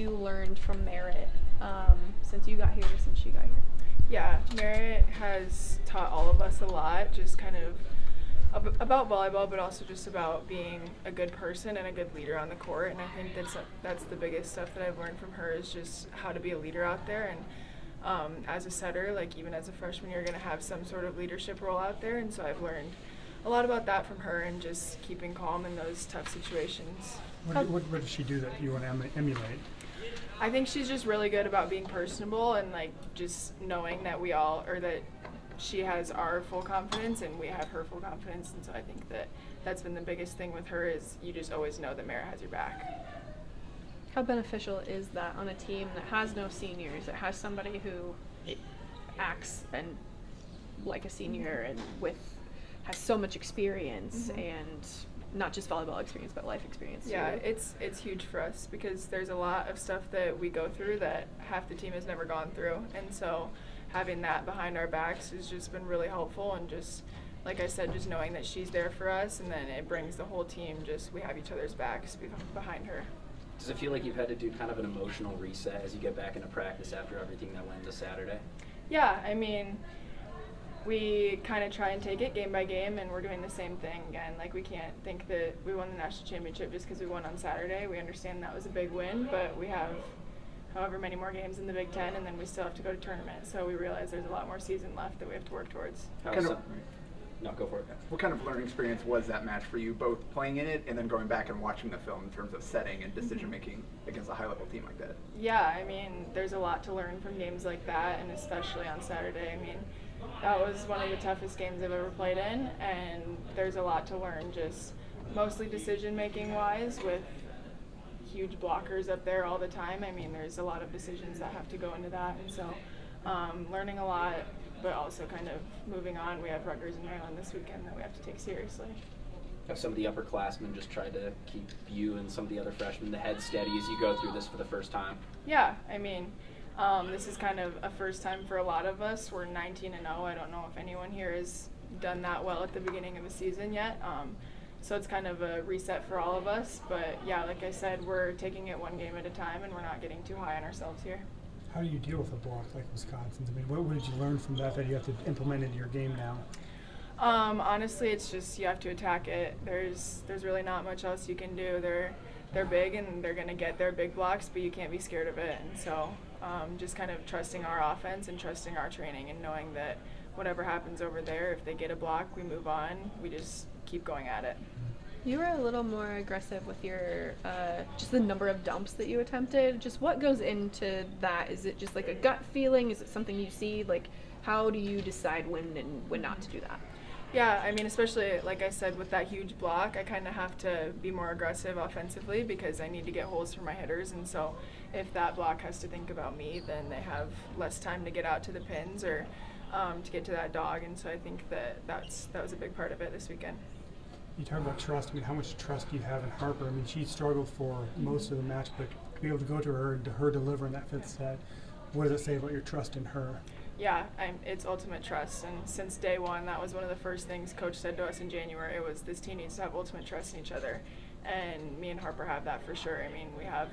you learned from Meritt since you got here, since she got here? Yeah, Meritt has taught all of us a lot, just kind of about volleyball, but also just about being a good person and a good leader on the court. And I think that's the biggest stuff that I've learned from her is just how to be a leader out there. And as a setter, like even as a freshman, you're going to have some sort of leadership role out there. And so I've learned a lot about that from her and just keeping calm in those tough situations. What does she do that you want to emulate? I think she's just really good about being personable and like just knowing that that she has our full confidence and we have her full confidence. And so I think that's been the biggest thing with her is you just always know that Meritt has your back. How beneficial is that on a team that has no seniors, that has somebody who acts and like a senior and has so much experience and not just volleyball experience but life experience Yeah, too? it's huge for us because there's a lot of stuff that we go through that half the team has never gone through, and so having that behind our backs has just been really helpful. And just like I said, just knowing that she's there for us, and then it brings the whole team, just we have each other's backs behind her. Does it feel like you've had to do kind of an emotional reset as you get back into practice after everything that went into Saturday? Yeah, I mean, we kind of try and take it game by game, and we're doing the same thing again. Like, we can't think that we won the national championship just because we won on Saturday. We understand that was a big win, but we have however many more games in the Big Ten, and then we still have to go to tournament. So we realize there's a lot more season left that we have to work towards. No, go for it. What kind of learning experience was that match for you, both playing in it and then going back and watching the film in terms of setting and decision-making against a high-level team like that? Yeah, I mean, there's a lot to learn from games like that, and especially on Saturday. I mean, that was one of the toughest games I've ever played in, and there's a lot to learn, just mostly decision-making wise with huge blockers up there all the time. I mean, there's a lot of decisions that have to go into that, and so learning a lot, but also kind of moving on. We have Rutgers and Maryland this weekend that we have to take seriously. Have some of the upperclassmen just tried to keep you and some of the other freshmen the head steady as you go through this for the first time? Yeah, I mean, this is kind of a first time for a lot of us. We're 19-0. I don't know if anyone here has done that well at the beginning of a season yet. So it's kind of a reset for all of us. But yeah, like I said, we're taking it one game at a time, and we're not getting too high on ourselves here. How do you deal with a block like Wisconsin's? I mean, what did you learn from that you have to implement into your game now? Honestly, it's just you have to attack it. There's really not much else you can do. They're big, and they're going to get their big blocks, but you can't be scared of it. And so just kind of trusting our offense and trusting our training and knowing that whatever happens over there, if they get a block, we move on. We just keep going at it. You were a little more aggressive with your just the number of dumps that you attempted. Just what goes into that? Is it just like a gut feeling? Is it something you see? Like, how do you decide when and when not to do that? Yeah, I mean, especially, like I said, with that huge block, I kind of have to be more aggressive offensively because I need to get holes for my hitters. And so if that block has to think about me, then they have less time to get out to the pins or to get to that dog. And so I think that was a big part of it this weekend. You talk about trust. I mean, how much trust do you have in Harper? I mean, she struggled for most of the match, but to be able to go to her and to her deliver in that fifth set, what does it say about your trust in her? Yeah, it's ultimate trust. And since day one, that was one of the first things Coach said to us in January was this team needs to have ultimate trust in each other. And me and Harper have that for sure. I mean, we have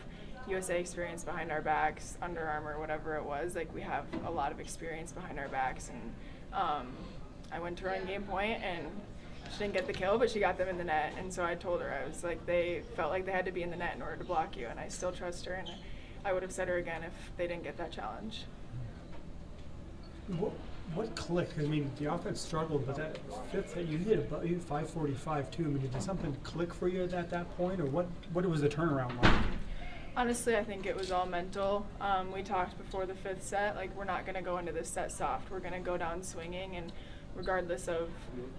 USA experience behind our backs, Under Armour, whatever it was. Like, we have a lot of experience behind our backs. And I went to run game point, and she didn't get the kill, but she got them in the net. And so I told her, I was like, they felt like they had to be in the net in order to block you, and I still trust her, and I would have said her again if they didn't get that challenge. What clicked? I mean, the offense struggled, but that fifth set, you hit 545 too. I mean, did something click for you at that point, or what was the turnaround like? Honestly, I think it was all mental. We talked before the fifth set, like, we're not going to go into this set soft. We're going to go down swinging, and regardless of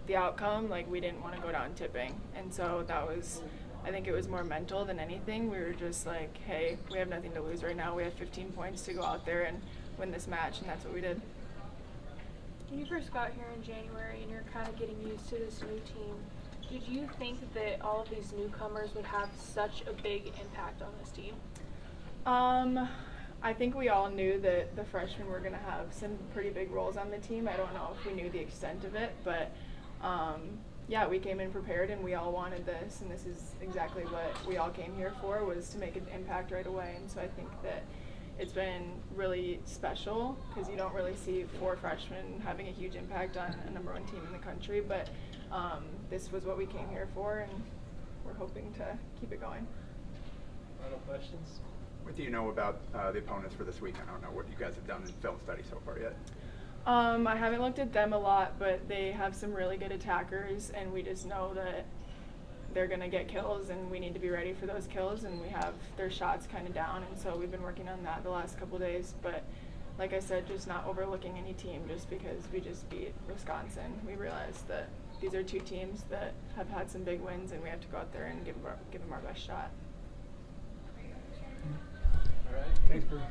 the outcome, like, we didn't want to go down tipping. And so I think it was more mental than anything. We were just like, hey, we have nothing to lose right now. We have 15 points to go out there and win this match, and that's what we did. When you first got here in January and you're kind of getting used to this new team, did you think that all of these newcomers would have such a big impact on this team? I think we all knew that the freshmen were going to have some pretty big roles on the team. I don't know if we knew the extent of it, but yeah, we came in prepared and we all wanted this, and this is exactly what we all came here for, was to make an impact right away. And so I think that it's been really special because you don't really see 4 freshmen having a huge impact on a number 1 team in the country, but this was what we came here for, and we're hoping to keep it going. Final questions? What do you know about the opponents for this week? I don't know what you guys have done in film study so far yet. I haven't looked at them a lot, but they have some really good attackers, and we just know that they're going to get kills, and we need to be ready for those kills, and we have their shots kind of down, and so we've been working on that the last couple days. But like I said, just not overlooking any team just because we just beat Wisconsin. We realized that these are 2 teams that have had some big wins, and we have to go out there and give them our best shot. All right. Thanks, Bergen.